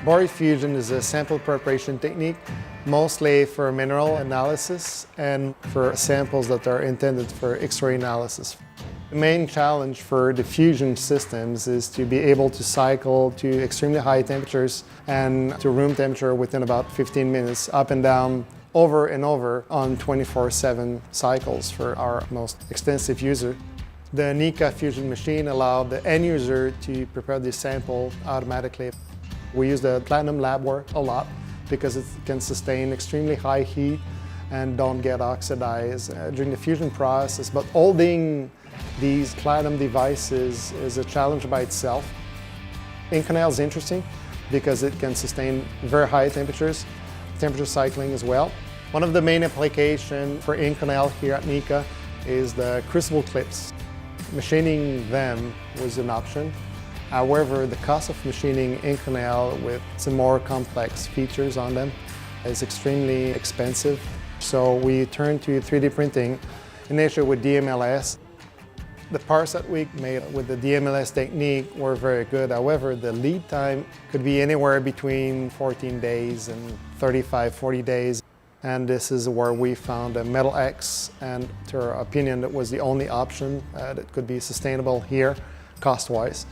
Bore fusion is a sample preparation technique, mostly for mineral analysis and for samples that are intended for X-ray analysis. The main challenge for the fusion systems is to be able to cycle to extremely high temperatures and to room temperature within about 15 minutes, up and down, over and over on 24/7 cycles for our most extensive user. The Nieka fusion machine allowed the end user to prepare the sample automatically. We use the platinum labware a lot because it can sustain extremely high heat and don't get oxidized during the fusion process. But holding these platinum devices is a challenge by itself. Inconel is interesting because it can sustain very high temperatures, temperature cycling as well. One of the main applications for Inconel here at Nieka is the crucible clips. Machining them was an option. However, the cost of machining Inconel with some more complex features on them is extremely expensive. So we turned to 3D printing, initially with DMLS. The parts that we made with the DMLS technique were very good. However, the lead time could be anywhere between 14 days and 35-40 days. And this is where we found a Metal X, and to our opinion, that was the only option that could be sustainable here, cost-wise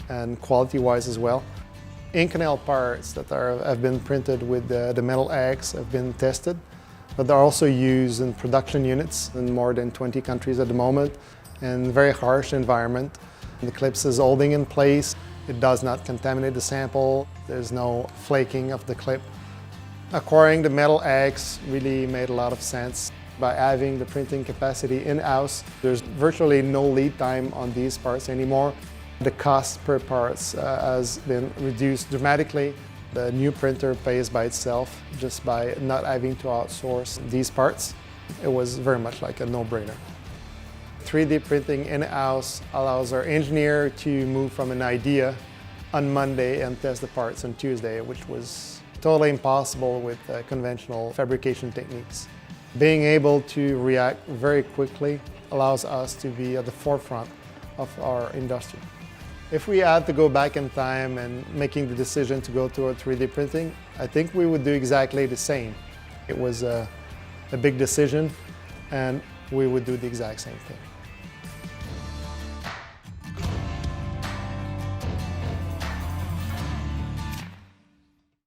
and quality-wise as well. Inconel parts that have been printed with the Metal X have been tested, but they're also used in production units in more than 20 countries at the moment, in very harsh environment. The clips is holding in place. It does not contaminate the sample. There's no flaking of the clip. Acquiring the Metal X really made a lot of sense. By having the printing capacity in-house, there's virtually no lead time on these parts anymore. The cost per parts has been reduced dramatically. The new printer pays by itself just by not having to outsource these parts. It was very much like a no-brainer. 3D printing in-house allows our engineer to move from an idea on Monday and test the parts on Tuesday, which was totally impossible with conventional fabrication techniques. Being able to react very quickly allows us to be at the forefront of our industry. If we had to go back in time and making the decision to go toward 3D printing, I think we would do exactly the same. It was a big decision, and we would do the exact same thing.